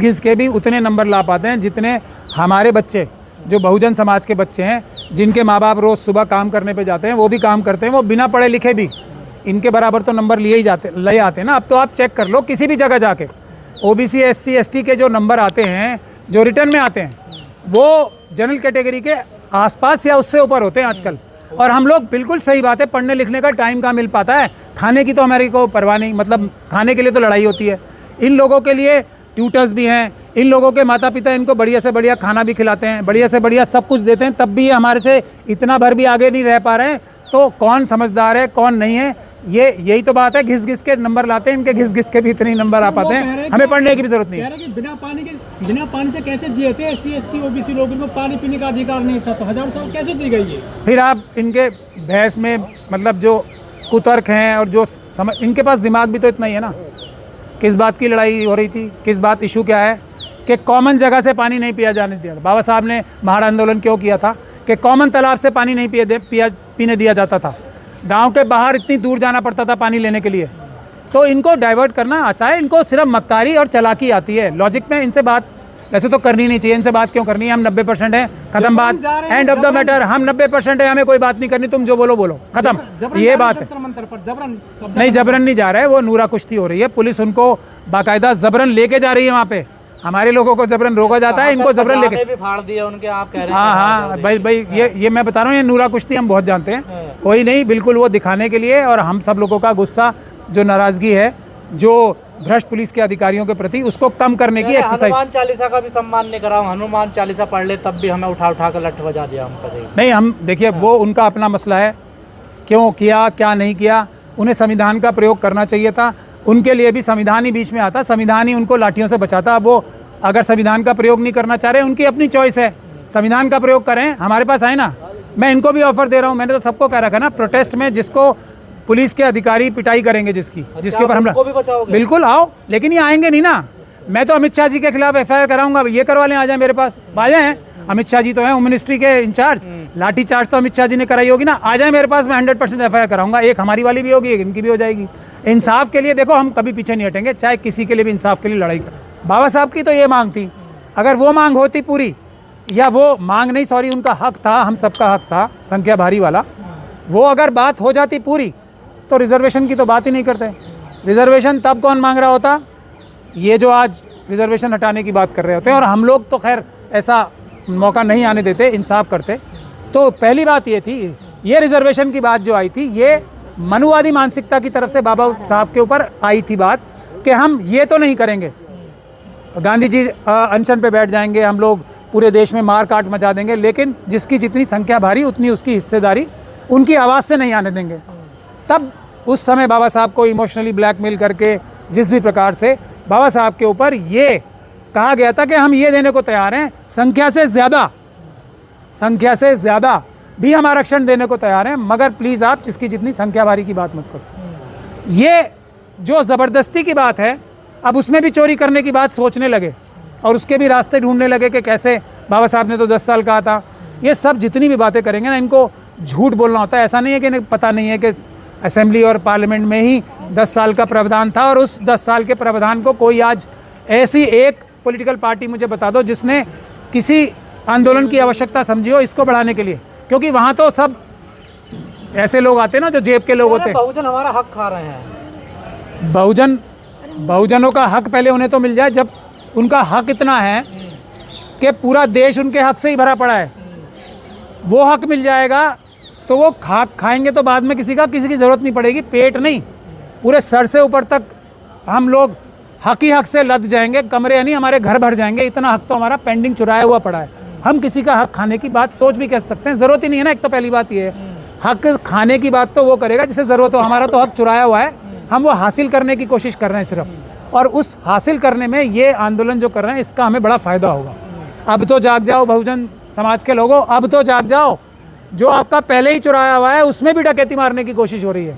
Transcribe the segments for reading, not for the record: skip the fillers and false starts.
घिस के भी उतने नंबर ला पाते हैं जितने हमारे बच्चे जो बहुजन समाज के बच्चे हैं, जिनके माँ बाप रोज़ सुबह काम करने पे जाते हैं, वो भी काम करते हैं, वो बिना पढ़े लिखे भी इनके बराबर तो नंबर ले आते हैं ना। अब तो आप चेक कर लो किसी भी जगह जाके, ओबीसी SC ST के जो नंबर आते हैं, जो रिटर्न में आते हैं, वो जनरल कैटेगरी के आसपास या उससे ऊपर होते हैं आजकल। और हम लोग, बिल्कुल सही बात है, पढ़ने लिखने का टाइम कहाँ मिल पाता है, खाने की तो हमारी को परवाह नहीं, मतलब खाने के लिए तो लड़ाई होती है। इन लोगों के लिए ट्यूटर्स भी हैं, इन लोगों के माता पिता इनको बढ़िया से बढ़िया खाना भी खिलाते हैं, बढ़िया से बढ़िया सब कुछ देते हैं, तब भी ये हमारे से इतना भर भी आगे नहीं रह पा रहे हैं। तो कौन समझदार है कौन नहीं है, यही तो बात है। घिस घिस के नंबर लाते हैं, इनके घिस घिस के भी इतने ही नंबर आ पाते हैं, हमें पढ़ने की भी जरूरत नहीं है। कि बिना पानी से कैसे जिए थे SC ST OBC लोग, इनको पानी पीने का अधिकार नहीं था, तो 1000 साल कैसे जी गई है? फिर आप इनके बहस में, मतलब जो कुतर्क हैं और जो इनके पास दिमाग भी तो इतना ही है ना। किस बात की लड़ाई हो रही थी, किस बात इशू क्या है कि कॉमन जगह से पानी नहीं पिया जाने दिया। बाबा साहब ने महाड़ आंदोलन क्यों किया था कि कॉमन तालाब से पानी नहीं पीने दिया जाता था, गांव के बाहर इतनी दूर जाना पड़ता था पानी लेने के लिए। तो इनको डाइवर्ट करना आता है, इनको सिर्फ मक्कारी और चालाकी आती है। लॉजिक में इनसे बात वैसे तो करनी नहीं चाहिए, इनसे बात क्यों करनी है, हम 90% है, खत्म बात, एंड ऑफ द मैटर। हम 90% है, हमें कोई बात नहीं करनी, तुम जो बोलो बोलो, खत्म, ये बात है। नहीं, जबरन नहीं जा रहा है, वो नूरा कुश्ती हो रही है, पुलिस उनको बाकायदा जबरन लेके जा रही है वहाँ पे। हमारे लोगों को जबरन रोका जाता है, इनको जबरन लेके भी फाड़ दिया उनके, आप कह रहे हैं। हाँ भाई ये मैं बता रहा हूँ, ये नूरा कुश्ती हम बहुत जानते हैं, कोई नहीं, बिल्कुल वो दिखाने के लिए। और हम सब लोगों का गुस्सा, जो नाराजगी है, जो भ्रष्ट पुलिस के अधिकारियों के प्रति, उसको कम करने की एक्सरसाइज। हनुमान चालीसा का भी सम्मान नहीं करा, हनुमान चालीसा पढ़ ले तब भी हमें उठा कर लठ बजा दिया हमको। नहीं, हम देखिए, वो उनका अपना मसला है, क्यों किया क्या नहीं किया, उन्हें संविधान का प्रयोग करना चाहिए था। उनके लिए भी संविधान ही बीच में आता, संविधान ही उनको लाठियों से बचाता। वो अगर संविधान का प्रयोग नहीं करना चाह रहे, उनकी अपनी चॉइस है, संविधान का प्रयोग करें, हमारे पास आए ना। मैं इनको भी ऑफर दे रहा हूँ, मैंने तो सबको कह रखा ना, प्रोटेस्ट में जिसको पुलिस के अधिकारी पिटाई करेंगे, जिसके ऊपर हमला, बिल्कुल आओ, लेकिन ये आएंगे नहीं ना। मैं तो अमित शाह जी के खिलाफ FIR कराऊंगा, ये करवा लें, आ जाए मेरे पास, आ जाए। अमित शाह जी तो हैं होम मिनिस्ट्री के इंचार्ज, लाठी चार्ज तो अमित शाह जी ने कराई होगी ना, आ जाए मेरे पास, मैं 100% FIR कराऊंगा। एक हमारी वाली भी होगी, एक इनकी भी हो जाएगी। इंसाफ के लिए देखो, हम कभी पीछे नहीं हटेंगे, चाहे किसी के लिए भी इंसाफ के लिए लड़ाई करें। बाबा साहब की तो ये मांग थी, अगर वो मांग होती पूरी, या वो मांग नहीं, सॉरी, उनका हक था, हम सबका हक था, संख्या भारी वाला, वो अगर बात हो जाती पूरी, तो रिजर्वेशन की तो बात ही नहीं करते। रिजर्वेशन तब कौन मांग रहा होता, ये जो आज रिजर्वेशन हटाने की बात कर रहे होते हैं। और हम लोग तो खैर ऐसा मौका नहीं आने देते, इंसाफ करते। तो पहली बात ये थी, ये रिजर्वेशन की बात जो आई थी, ये मनुवादी मानसिकता की तरफ से बाबा साहब के ऊपर आई थी बात, कि हम ये तो नहीं करेंगे, गांधी जी अनशन पे बैठ जाएंगे, हम लोग पूरे देश में मार काट मचा देंगे, लेकिन जिसकी जितनी संख्या भारी उतनी उसकी हिस्सेदारी, उनकी आवाज़ से नहीं आने देंगे। तब उस समय बाबा साहब को इमोशनली ब्लैकमेल करके, जिस भी प्रकार से बाबा साहब के ऊपर ये कहा गया था कि हम ये देने को तैयार हैं, संख्या से ज़्यादा भी हम आरक्षण देने को तैयार हैं, मगर प्लीज़ आप जिसकी जितनी संख्या भारी की बात मत करो। ये जो ज़बरदस्ती की बात है, अब उसमें भी चोरी करने की बात सोचने लगे और उसके भी रास्ते ढूंढने लगे कि कैसे, बाबा साहब ने तो 10 साल कहा था। ये सब जितनी भी बातें करेंगे ना, इनको झूठ बोलना होता है। ऐसा नहीं है कि इन्हें पता नहीं है कि असेंबली और पार्लियामेंट में ही 10 साल का प्रावधान था, और उस 10 साल के प्रावधान को कोई आज ऐसी एक पॉलिटिकल पार्टी मुझे बता दो जिसने किसी आंदोलन की आवश्यकता समझी हो इसको बढ़ाने के लिए। क्योंकि वहाँ तो सब ऐसे लोग आते हैं ना जो जेब के लोग होते हैं। बहुजन हमारा हक खा रहे हैं। बहुजनों का हक पहले उन्हें तो मिल जाए, जब उनका हक इतना है कि पूरा देश उनके हक से ही भरा पड़ा है। वो हक मिल जाएगा तो वो खाएंगे तो बाद में किसी की ज़रूरत नहीं पड़ेगी, पेट नहीं, पूरे सर से ऊपर तक हम लोग हक ही हक से लद जाएंगे, कमरे नहीं हमारे घर भर जाएंगे, इतना हक तो हमारा पेंडिंग चुराया हुआ पड़ा है। हम किसी का हक खाने की बात सोच भी कह सकते हैं, ज़रूरत ही नहीं है ना। एक तो पहली बात ये है, हक खाने की बात तो वो करेगा जिसे ज़रूरत हो, हमारा तो हक चुराया हुआ है, हम वो हासिल करने की कोशिश कर रहे हैं सिर्फ। और उस हासिल करने में ये आंदोलन जो कर रहे हैं, इसका हमें बड़ा फ़ायदा होगा। अब तो जाग जाओ बहुजन समाज के लोगों, अब तो जाग जाओ। जो आपका पहले ही चुराया हुआ है उसमें भी डकैती मारने की कोशिश हो रही है।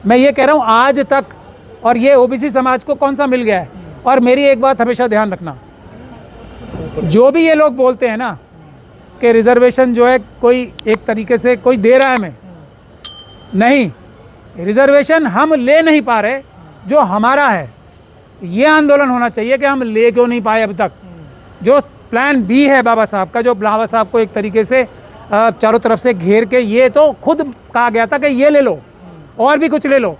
मैं ये कह रहा हूँ आज तक, और ये ओबीसी समाज को कौन सा मिल गया है। और मेरी एक बात हमेशा ध्यान रखना, जो भी ये लोग बोलते हैं ना कि रिजर्वेशन जो है कोई एक तरीके से कोई दे रहा है हमें, नहीं, रिजर्वेशन हम ले नहीं पा रहे, जो हमारा है ये आंदोलन होना चाहिए कि हम ले क्यों नहीं पाए अब तक। जो प्लान बी है बाबा साहब का, जो बाबा साहब को एक तरीके से चारों तरफ से घेर के, ये तो खुद कहा गया था कि ये ले लो और भी कुछ ले लो,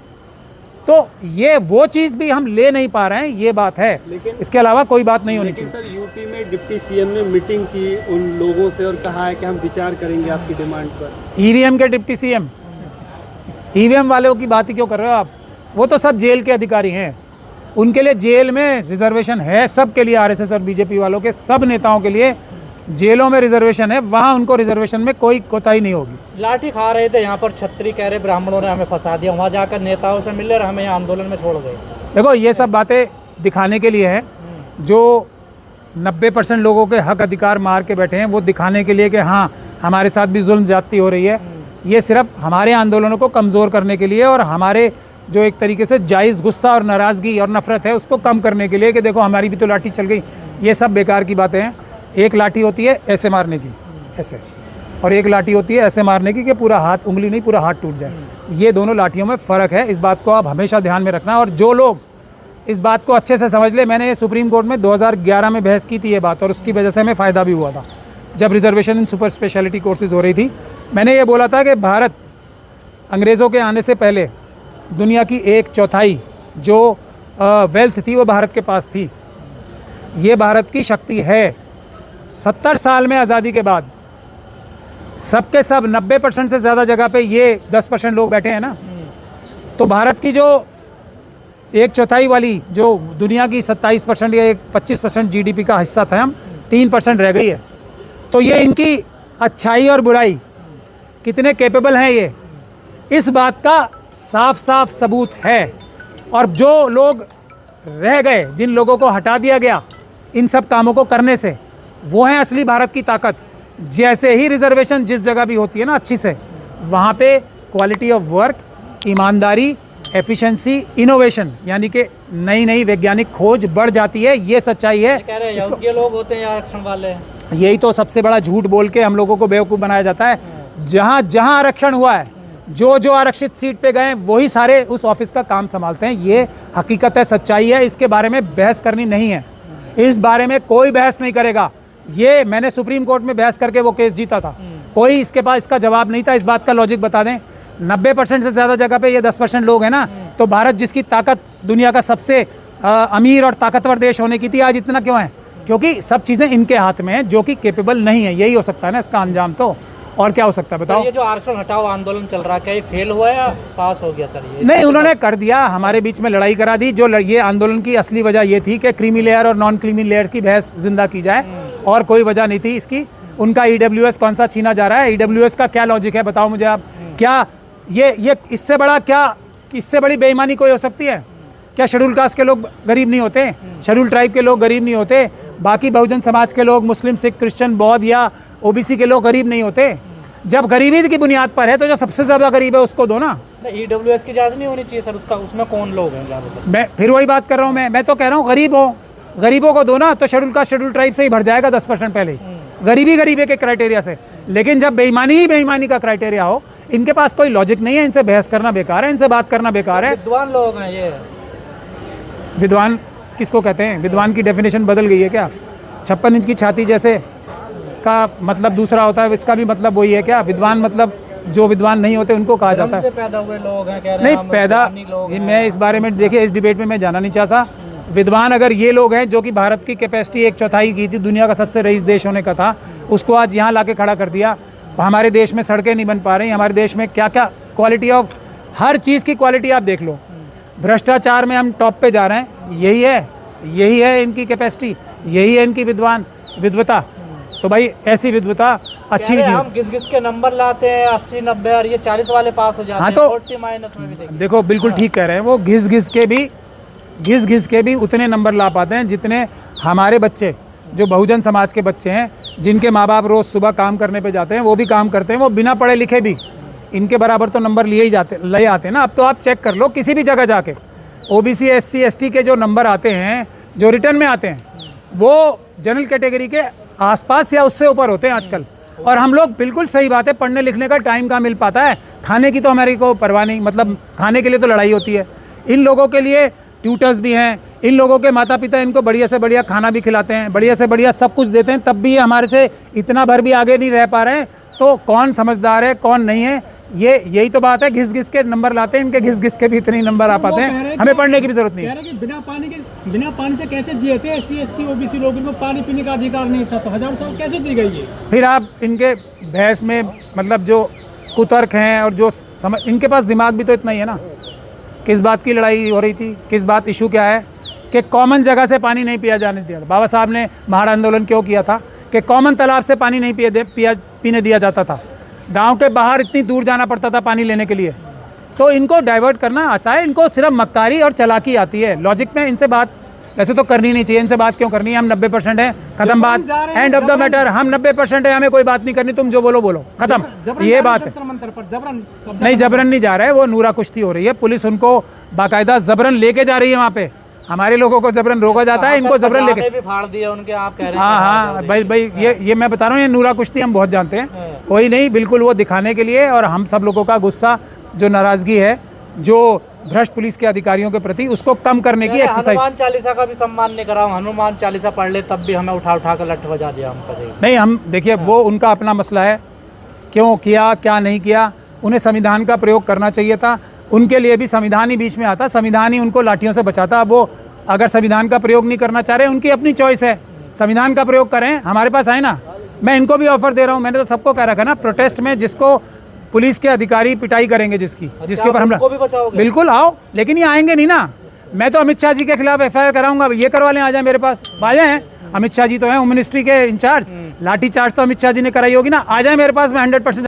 तो ये वो चीज़ भी हम ले नहीं पा रहे हैं, ये बात है। इसके अलावा कोई बात नहीं होनी चाहिए। सर यूपी में डिप्टी सीएम ने मीटिंग की उन लोगों से और कहा है कि हम विचार करेंगे आपकी डिमांड पर। ईवीएम के डिप्टी सीएम, ईवीएम वालों की बात ही क्यों कर रहे हो आप? वो तो सब जेल के अधिकारी हैं, उनके लिए जेल में रिजर्वेशन है, सब के लिए, आरएसएस और बीजेपी वालों के सब नेताओं के लिए जेलों में रिजर्वेशन है, वहाँ उनको रिजर्वेशन में कोई कोताही नहीं होगी। लाठी खा रहे थे यहाँ पर, छतरी कह रहे ब्राह्मणों ने हमें फंसा दिया, वहाँ जाकर नेताओं से मिले और हमें यहाँ आंदोलन में छोड़ गए। देखो ये सब बातें दिखाने के लिए है, जो 90% लोगों के हक अधिकार मार के बैठे हैं, वो दिखाने के लिए कि हाँ हमारे साथ भी जुल्म ज्यादती हो रही है। ये सिर्फ हमारे आंदोलनों को कमज़ोर करने के लिए और हमारे जो एक तरीके से जायज़ गुस्सा और नाराज़गी और नफ़रत है उसको कम करने के लिए कि देखो हमारी भी तो लाठी चल गई। ये सब बेकार की बातें हैं। एक लाठी होती है ऐसे मारने की, ऐसे, और एक लाठी होती है ऐसे मारने की कि पूरा हाथ, उंगली नहीं पूरा हाथ टूट जाए। ये दोनों लाठियों में फ़र्क है, इस बात को आप हमेशा ध्यान में रखना। और जो लोग इस बात को अच्छे से समझ ले, मैंने ये सुप्रीम कोर्ट में 2011 में बहस की थी ये बात, और उसकी वजह से हमें फ़ायदा भी हुआ था। जब रिजर्वेशन इन सुपर स्पेशलिटी कोर्सेज हो रही थी, मैंने ये बोला था कि भारत अंग्रेज़ों के आने से पहले दुनिया की 1/4 जो वेल्थ थी वो भारत के पास थी। ये भारत की शक्ति है। 70 साल में आज़ादी के बाद सबके सब 90% से ज़्यादा जगह पे ये 10% लोग बैठे हैं ना, तो भारत की जो 1/4 वाली जो दुनिया की 27% या 25% जीडीपी का हिस्सा था, हम 3% रह गई है। तो ये इनकी अच्छाई और बुराई कितने कैपेबल हैं, ये इस बात का साफ साफ सबूत है। और जो लोग रह गए, जिन लोगों को हटा दिया गया इन सब कामों को करने से, वो हैं असली भारत की ताकत। जैसे ही रिजर्वेशन जिस जगह भी होती है ना अच्छी से, वहाँ पे क्वालिटी ऑफ वर्क, ईमानदारी, एफिशिएंसी, इनोवेशन यानी कि नई नई वैज्ञानिक खोज बढ़ जाती है। ये सच्चाई है। कह रहे हैं ये लोग होते हैं आरक्षण वाले। यही तो सबसे बड़ा झूठ बोल के हम लोगों को बेवकूफ़ बनाया जाता है। जहाँ जहाँ आरक्षण हुआ है, जो आरक्षित सीट पे गए वही सारे उस ऑफिस का काम संभालते हैं। ये हकीकत है, सच्चाई है। इसके बारे में बहस करनी नहीं है, इस बारे में कोई बहस नहीं करेगा। ये मैंने सुप्रीम कोर्ट में बहस करके वो केस जीता था, कोई इसके पास इसका जवाब नहीं था। इस बात का लॉजिक बता दें, 90% से ज़्यादा जगह पे ये 10% लोग हैं ना, तो भारत जिसकी ताकत दुनिया का सबसे अमीर और ताकतवर देश होने की थी, आज इतना क्यों है? क्योंकि सब चीज़ें इनके हाथ में हैं, जो कि कैपेबल नहीं है। यही हो सकता है ना इसका अंजाम, तो और क्या हो सकता है बताओ? ये जो आरक्षण हटाओ आंदोलन चल रहा है, क्या ये फेल हुआ या पास हो गया सर? ये नहीं, उन्होंने कर दिया, हमारे बीच में लड़ाई करा दी। जो ये आंदोलन की असली वजह ये थी कि क्रीमी लेयर और नॉन क्रीमी लेयर की बहस जिंदा की जाए, और कोई वजह नहीं थी इसकी। उनका ईडब्ल्यूएस कौन सा छीना जा रहा है? ईडब्ल्यूएस का क्या लॉजिक है बताओ मुझे आप? क्या ये इससे बड़ा, क्या इससे बड़ी बेईमानी कोई हो सकती है? क्या शेड्यूल कास्ट के लोग गरीब नहीं होते? शेड्यूल ट्राइब के लोग गरीब नहीं होते? बाकी बहुजन समाज के लोग, मुस्लिम, सिख, क्रिश्चियन, बौद्ध या ओबीसी के लोग गरीब नहीं होते? जब गरीबी की बुनियाद पर है तो जो सबसे ज़्यादा गरीब है उसको दो ना। ईडब्ल्यूएस की जांच नहीं होनी चाहिए सर? उसका उसमें कौन लोग हैं ज़्यादातर? मैं फिर वही बात कर रहा हूँ, मैं तो कह रहा हूँ गरीबों को दो ना, तो शेड्यूल कास्ट, शेड्यूल ट्राइब से ही भर जाएगा 10% पहले ही, गरीबी के क्राइटेरिया से। लेकिन जब बेईमानी ही बेईमानी का क्राइटेरिया हो, इनके पास कोई लॉजिक नहीं है, इनसे बहस करना बेकार है, इनसे बात करना बेकार है। विद्वान लोग हैं ये। विद्वान किसको कहते हैं? विद्वान की डेफिनेशन बदल गई है क्या? 56 इंच की छाती जैसे का मतलब दूसरा होता है, इसका भी मतलब वही है क्या? विद्वान मतलब जो विद्वान नहीं होते उनको कहा जाता है। से पैदा हुए लोग हैं, कह रहे नहीं हैं पैदा, मैं इस बारे में देखिए, इस डिबेट में मैं जाना नहीं चाहता। विद्वान अगर ये लोग हैं जो कि भारत की कैपेसिटी 1/4 की थी, दुनिया का सबसे रईस देश होने का था, उसको आज यहाँ लाके खड़ा कर दिया। हमारे देश में सड़कें नहीं बन पा रही, हमारे देश में क्या क्या क्वालिटी ऑफ, हर चीज़ की क्वालिटी आप देख लो। भ्रष्टाचार में हम टॉप पे जा रहे हैं, यही है इनकी कैपेसिटी, यही है इनकी विद्वता। तो भाई ऐसी विद्वता अच्छी नहीं। हम घिस के नंबर लाते हैं 80, 90 और ये 40 वाले पास हो जाते हैं। तो 40 माइनस में भी देखो बिल्कुल ठीक कह रहे हैं वो, घिस के भी उतने नंबर ला पाते हैं जितने हमारे बच्चे, जो बहुजन समाज के बच्चे हैं, जिनके माँ बाप रोज़ सुबह काम करने पे जाते हैं, वो भी काम करते हैं, वो बिना पढ़े लिखे भी इनके बराबर तो नंबर ले आते हैं ना। अब तो आप चेक कर लो किसी भी जगह जाके, ओबीसी, एससी, एसटी के जो नंबर आते हैं, जो रिटर्न में आते हैं, वो जनरल कैटेगरी के आसपास या उससे ऊपर होते हैं आजकल। और हम लोग, बिल्कुल सही बात है, पढ़ने लिखने का टाइम कहाँ मिल पाता है? खाने की तो हमारी को परवाह नहीं, मतलब खाने के लिए तो लड़ाई होती है। इन लोगों के लिए ट्यूटर्स भी हैं, इन लोगों के माता पिता इनको बढ़िया से बढ़िया खाना भी खिलाते हैं, बढ़िया से बढ़िया सब कुछ देते हैं, तब भी ये हमारे से इतना भर भी आगे नहीं रह पा रहे हैं। तो कौन समझदार है कौन नहीं है, ये यही तो बात है। घिस घिस के नंबर लाते हैं, इनके घिस घिस के भी इतने ही नंबर आ पाते हैं, हमें पढ़ने की भी जरूरत नहीं कह है। रहे कि बिना पानी से कैसे जिए थे SC ST OBC लोग, इनको पानी पीने का अधिकार नहीं था, तो हजारों साल कैसे जी गई ये? फिर आप इनके बहस में मतलब जो कुतर्क हैं और जो समझ, इनके पास दिमाग भी तो इतना ही है ना। किस बात की लड़ाई हो रही थी, किस बात इशू क्या है कि कॉमन जगह से पानी नहीं पिया जाने दिया। बाबा साहब ने महाड़ आंदोलन क्यों किया था कि कॉमन तालाब से पानी नहीं पीने दिया जाता था। गांव के बाहर इतनी दूर जाना पड़ता था पानी लेने के लिए। तो इनको डाइवर्ट करना आता है, इनको सिर्फ मक्कारी और चालाकी आती है। लॉजिक में इनसे बात वैसे तो करनी नहीं चाहिए, इनसे बात क्यों करनी है। हम 90% है, खत्म बात, एंड ऑफ द मैटर। हम 90% है, हमें कोई बात नहीं करनी, तुम जो बोलो खत्म, ये बात है। नहीं, जबरन नहीं जा रहा है, वो नूरा कुश्ती हो रही है। पुलिस उनको बाकायदा जबरन लेके जा रही है वहाँ पे। हमारे लोगों को जबरन रोका जाता है, इनको जबरन लेके भी फाड़ दिया उनके, आप कह रहे हैं। हाँ भाई ये मैं बता रहा हूँ, ये नूरा कुश्ती हम बहुत जानते हैं। कोई नहीं, बिल्कुल वो दिखाने के लिए। और हम सब लोगों का गुस्सा, जो नाराजगी है, जो भ्रष्ट पुलिस के अधिकारियों के प्रति, उसको कम करने की एक्सरसाइज। हनुमान चालीसा का भी सम्मान नहीं करा, हनुमान चालीसा पढ़ ले तब भी हमें उठा कर लठ बजा दिया हमको। नहीं, हम देखिए वो उनका अपना मसला है, क्यों किया क्या नहीं किया। उन्हें संविधान का प्रयोग करना चाहिए था, उनके लिए भी संविधान ही बीच में आता, संविधान ही उनको लाठियों से बचाता। अब वो अगर संविधान का प्रयोग नहीं करना चाह रहे, उनकी अपनी चॉइस है। संविधान का प्रयोग करें, हमारे पास आए ना। मैं इनको भी ऑफर दे रहा हूँ, मैंने तो सबको कह रखा ना, प्रोटेस्ट में जिसको पुलिस के अधिकारी पिटाई करेंगे, जिसके ऊपर हमला, बिल्कुल आओ। लेकिन ये आएंगे नहीं ना। मैं तो अमित शाह जी के खिलाफ FIR कराऊंगा, ये करवा लें, आ जाए मेरे पास। आ जाए, अमित शाह जी तो हैं होम मिनिस्ट्री के इंचार्ज, लाठी चार्ज तो अमित शाह जी ने कराई होगी ना। आ जाए मेरे पास, मैं 100%